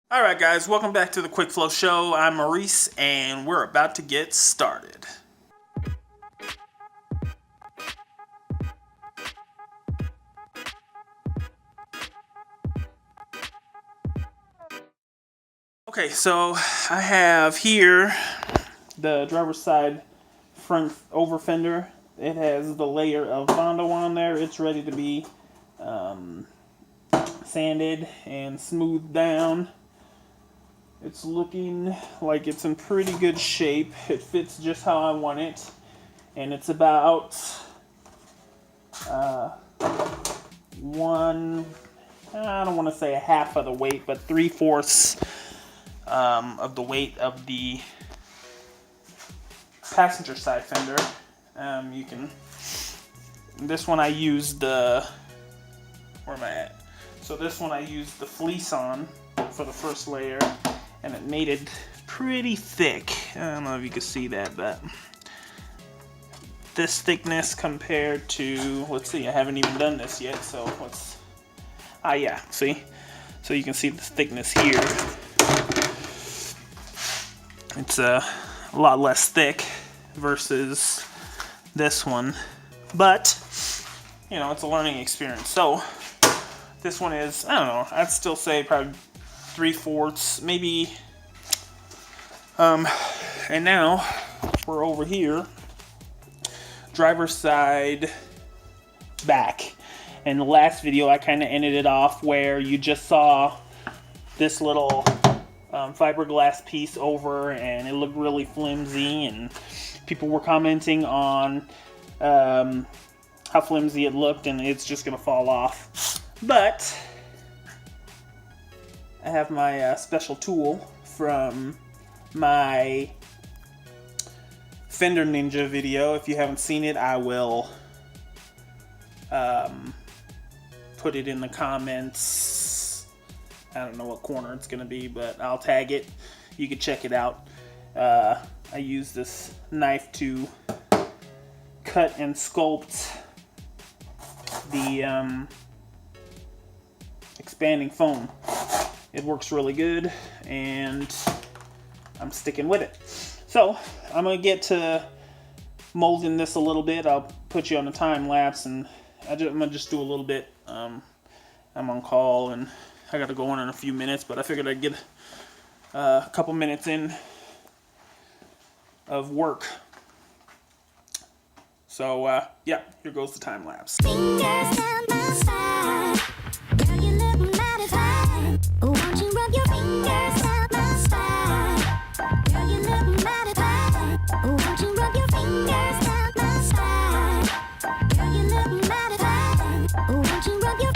Alright guys, welcome back to the Quick Flow Show. I'm Maurice and we're about to get started. Okay, so I have here the driver's side front over fender. It has the layer of Bondo on there. It's ready to be sanded and smoothed down. It's looking like it's in pretty good shape. It fits just how I want it. And it's about I don't want to say a half of the weight, but 3/4 of the weight of the passenger side fender. This one I used where am I at? So this one I used the fleece on for the first layer, and it made it pretty thick. I don't know if you can see that, but this thickness compared to, let's see, I haven't even done this yet, so yeah, see? So you can see the thickness here. It's a lot less thick versus this one, but, you know, it's a learning experience. So this one is, I don't know, I'd still say probably 3/4, maybe, and now we're over here, driver's side back. In the last video, I kind of ended it off where you just saw this little fiberglass piece over, and it looked really flimsy, and people were commenting on how flimsy it looked, and it's just going to fall off. But I have my special tool from my Fender Ninja video. If you haven't seen it, I will put it in the comments. I don't know what corner it's going to be, but I'll tag it. You can check it out. I use this knife to cut and sculpt the expanding foam. It works really good, and I'm sticking with it. So I'm going to get to molding this a little bit. I'll put you on a time lapse, and I'm going to just do a little bit. I'm on call, and I got to go in a few minutes, but I figured I'd get a couple minutes in of work. So, yeah, here goes the time lapse. Fingers down my spine. Girl, you look mighty fine. Won't you rub your fingers down my spine? Girl, you look mighty fine. Won't you rub your fingers down my spine? Girl, you look mighty fine. Won't you rub your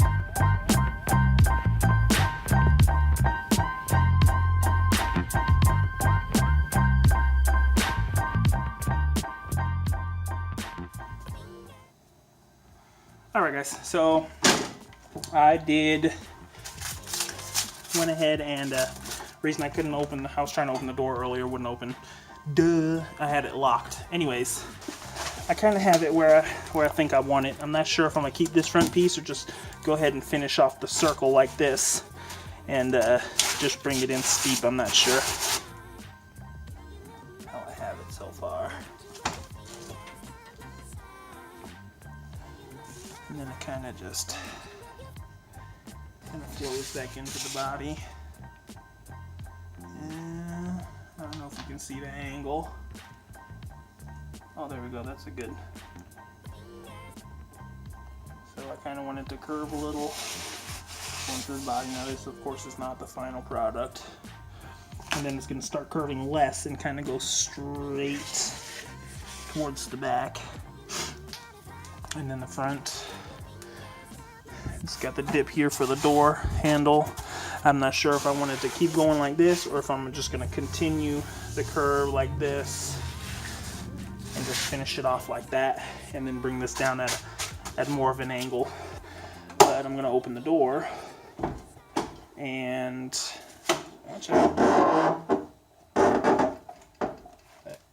Alright guys, so I went ahead and reason I couldn't open, I was trying to open the door earlier, wouldn't open. Duh, I had it locked. Anyways, I kind of have it where I think I want it. I'm not sure if I'm going to keep this front piece or just go ahead and finish off the circle like this and just bring it in steep. I'm not sure how I have it so far. And then it kind of just flows back into the body. And I don't know if you can see the angle. Oh, there we go. That's a good. So I kind of want it to curve a little onto the body. Now this, of course, is not the final product. And then it's going to start curving less and kind of go straight towards the back. And then the front. It's got the dip here for the door handle. I'm not sure if I want it to keep going like this or if I'm just going to continue the curve like this and just finish it off like that and then bring this down at more of an angle. But I'm going to open the door and watch out. That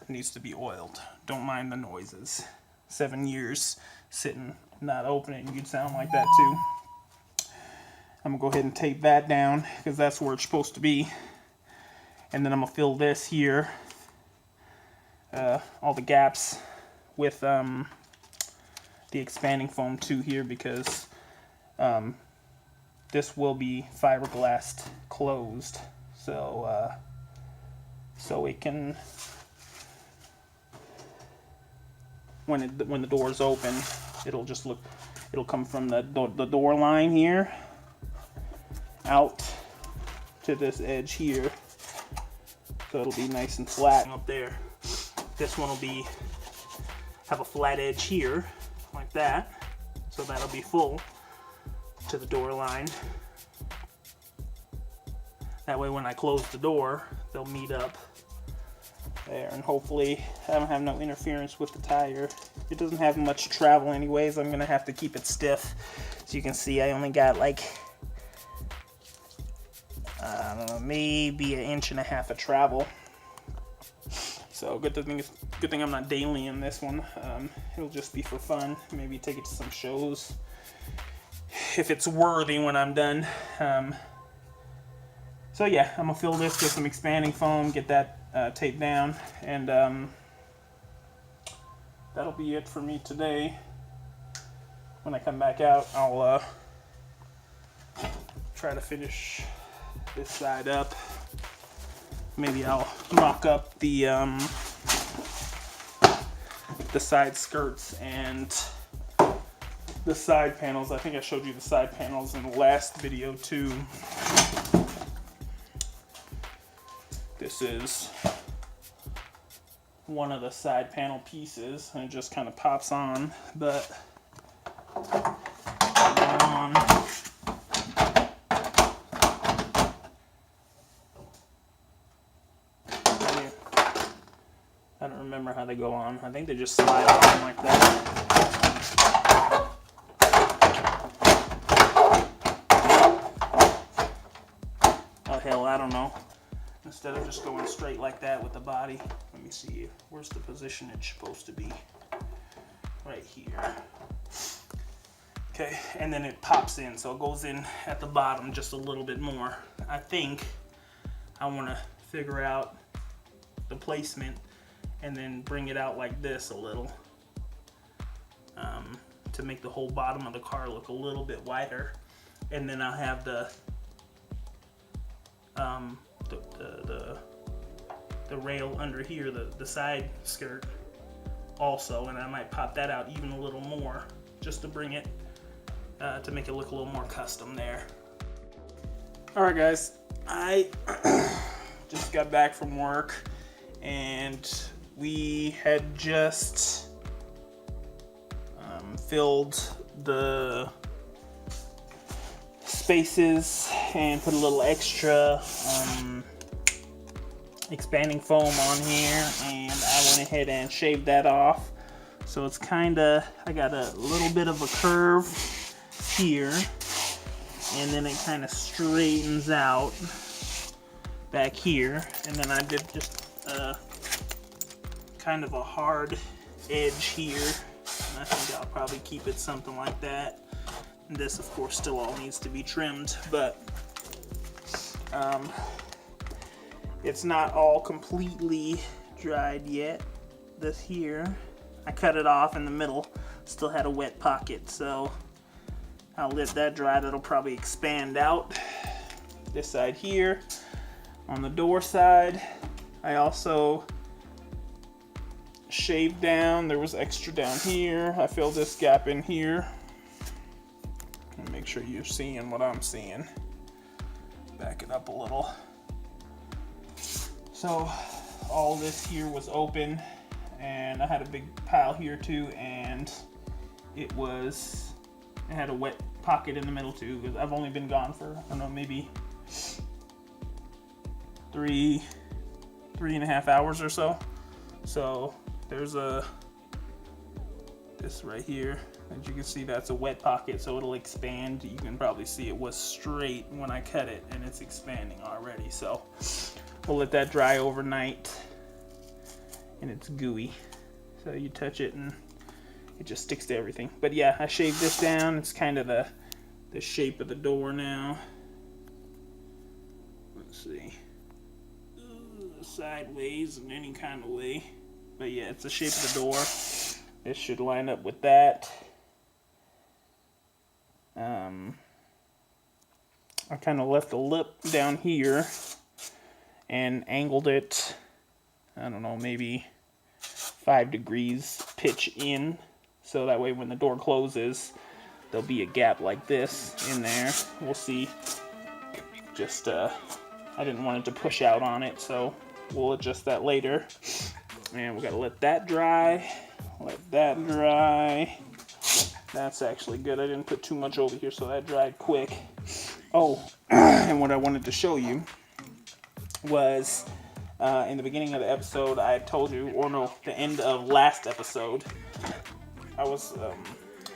needs to be oiled. Don't mind the noises. 7 years sitting not opening, you'd sound like that too. I'm gonna go ahead and tape that down because that's where it's supposed to be. And then I'm gonna fill this here, all the gaps with the expanding foam too here, because this will be fiberglass closed, so it can, when the door is open, it'll come from the door line here out to this edge here, so it'll be nice and flat up there. This one will have a flat edge here like that, so that'll be full to the door line. That way when I close the door, they'll meet up there, and hopefully I don't have no interference with the tire. It doesn't have much travel anyways. I'm gonna have to keep it stiff. As you can see, I only got like, I don't know, maybe 1.5 inches of travel. So good thing I'm not daily in this one. It'll just be for fun. Maybe take it to some shows if it's worthy when I'm done. So yeah, I'm gonna fill this with some expanding foam, get that taped down, and that'll be it for me today. When I come back out, I'll try to finish this side up. Maybe I'll knock up the side skirts and the side panels. I think I showed you the side panels in the last video too. This is one of the side panel pieces, and it just kind of pops on, but I don't remember how they go on. I think they just slide on like that. Oh hell, I don't know. Instead of just going straight like that with the body, let me see, where's the position it's supposed to be? Right here. Okay, and then it pops in, so it goes in at the bottom just a little bit more. I think I want to figure out the placement and then bring it out like this a little, to make the whole bottom of the car look a little bit wider. And then I'll have the rail under here, the side skirt also, and I might pop that out even a little more just to bring it, to make it look a little more custom there. Alright guys, I just got back from work, and we had just filled the spaces and put a little extra expanding foam on here, and I went ahead and shaved that off. So it's kinda, I got a little bit of a curve here, and then it kind of straightens out back here, and then I did just kind of a hard edge here, and I think I'll probably keep it something like that. And this of course still all needs to be trimmed, but it's not all completely dried yet. This here, I cut it off in the middle, still had a wet pocket, so I'll let that dry. That'll probably expand out. This side here, on the door side, I also shaved down. There was extra down here. I filled this gap in here. And make sure you're seeing what I'm seeing. Back it up a little. So all this here was open, and I had a big pile here too, and it had a wet pocket in the middle too, because I've only been gone for, I don't know, maybe 3.5 hours or so. So there's this right here, as you can see, that's a wet pocket, so it'll expand. You can probably see it was straight when I cut it, and it's expanding already. So we'll let that dry overnight, and it's gooey, so you touch it and it just sticks to everything. But yeah, I shaved this down. It's kind of the the shape of the door now. Let's see. Sideways in any kind of way. But yeah, it's the shape of the door. This should line up with that. I kind of left a lip down here and angled it, I don't know, maybe 5 degrees pitch in, so that way when the door closes there'll be a gap like this in there. We'll see. Just I didn't want it to push out on it, so we'll adjust that later. And we gotta let that dry. Let that dry. That's actually good. I didn't put too much over here, so that dried quick. Oh, and what I wanted to show you was in the beginning of the episode, I told you, or no, the end of last episode, I was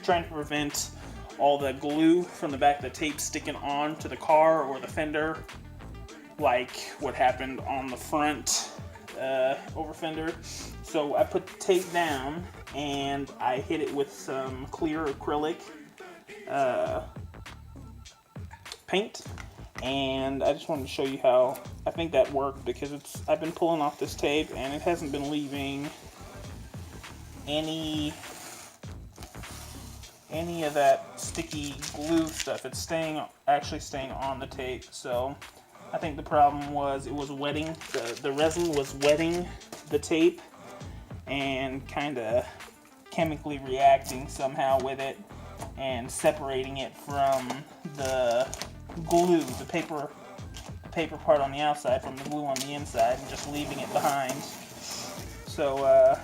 trying to prevent all the glue from the back of the tape sticking on to the car or the fender, like what happened on the front over-fender. So I put the tape down and I hit it with some clear acrylic paint, and I just wanted to show you how I think that worked, because I've been pulling off this tape and it hasn't been leaving any of that sticky glue stuff. It's actually staying on the tape. So I think the problem was it was wetting, the resin was wetting the tape and kind of chemically reacting somehow with it and separating it from the glue, the paper part on the outside from the glue on the inside, and just leaving it behind. So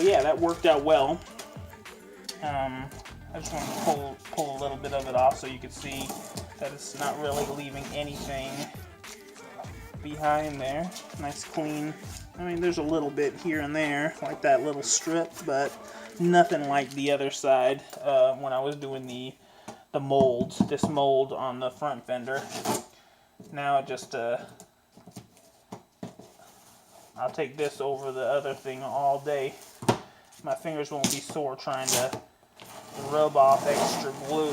yeah, that worked out well. I just wanted to pull a little bit of it off so you could see that it's not really leaving anything behind there. Nice clean. I mean, there's a little bit here and there, like that little strip, but nothing like the other side when I was doing the mold, this mold on the front fender. Now I just I'll take this over the other thing all day. My fingers won't be sore trying to rub off extra glue.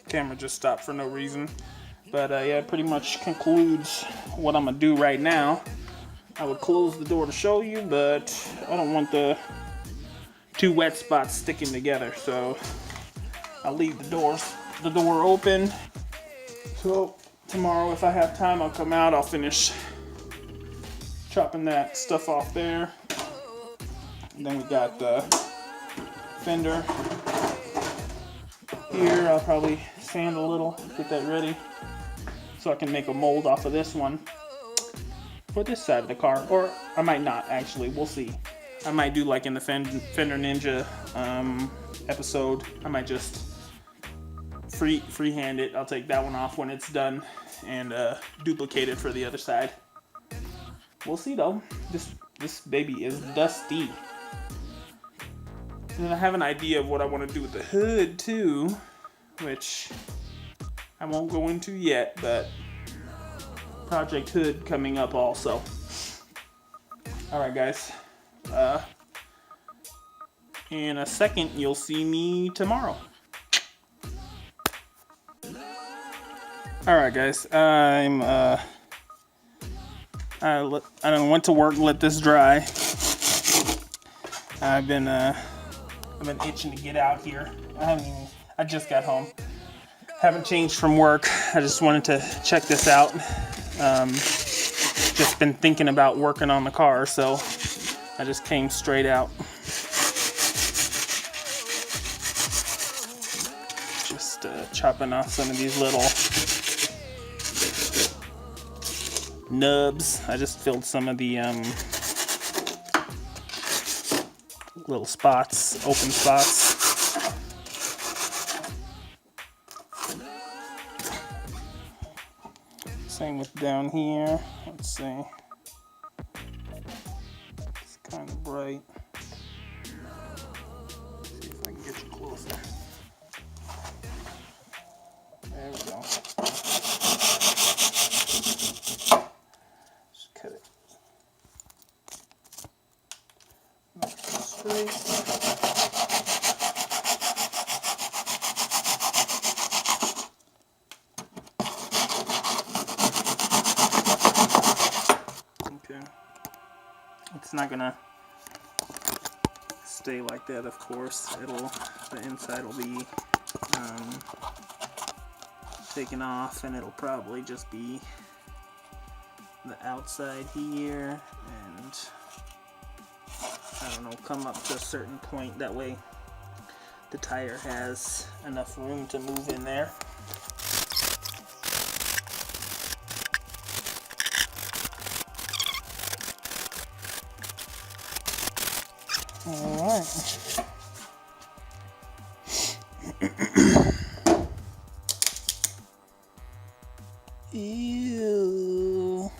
Camera just stopped for no reason. But yeah, it pretty much concludes what I'm gonna do right now. I would close the door to show you, but I don't want the two wet spots sticking together, so I'll leave the door open. So tomorrow, if I have time, I'll come out, I'll finish chopping that stuff off there. And then we got the fender here. I'll probably sand a little, get that ready, so I can make a mold off of this one for this side of the car. Or I might not, actually. We'll see. I might do like in the Fender Ninja episode. I might just freehand it. I'll take that one off when it's done and duplicate it for the other side. We'll see though. This baby is dusty. And I have an idea of what I want to do with the hood too, which I won't go into yet, but Project Hood coming up also. Alright guys, in a second you'll see me tomorrow. Alright guys, I went to work, let this dry. I've been itching to get out here. I just got home. Haven't changed from work. I just wanted to check this out. Just been thinking about working on the car, so I just came straight out. Just chopping off some of these little nubs. I just filled some of the little spots, open spots. Same with down here. Let's see. It's kind of bright. Let's see if I can get you closer. There we go. Just cut it. Nice and straight. not gonna stay like that, of course. The inside will be taken off, and it'll probably just be the outside here, and I don't know, come up to a certain point. That way the tire has enough room to move in there. Alright. Ew.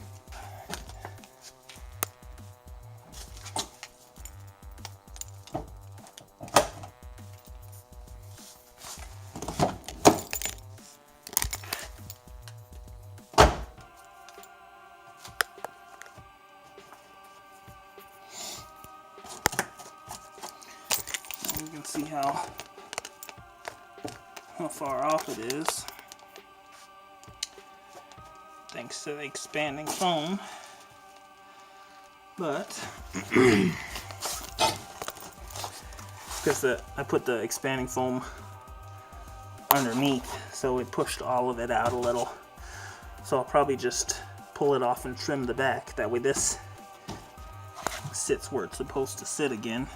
You can see how far off it is, thanks to the expanding foam. But because I put the expanding foam underneath, so it pushed all of it out a little. So I'll probably just pull it off and trim the back. That way this sits where it's supposed to sit again.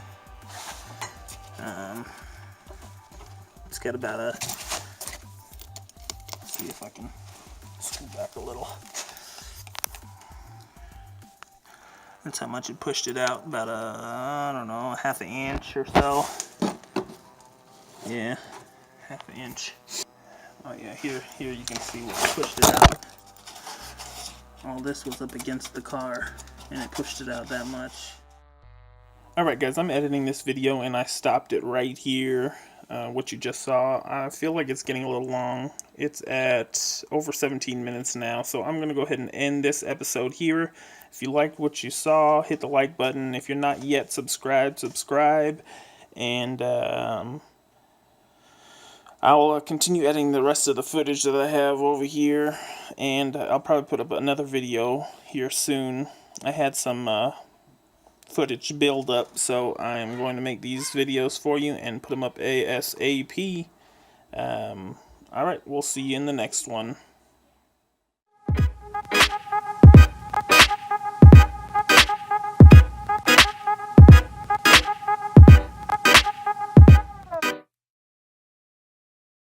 It's got about a, let's see if I can scoot back a little. That's how much it pushed it out, about I don't know, half an inch or so. Yeah, half an inch. Oh yeah, here you can see where it pushed it out. All this was up against the car, and it pushed it out that much. Alright guys, I'm editing this video and I stopped it right here. What you just saw, I feel like it's getting a little long. It's at over 17 minutes now, so I'm going to go ahead and end this episode here. If you liked what you saw, hit the like button. If you're not yet subscribed, subscribe. And I'll continue editing the rest of the footage that I have over here. And I'll probably put up another video here soon. I had some footage build up, so I'm going to make these videos for you and put them up ASAP. Alright, we'll see you in the next one.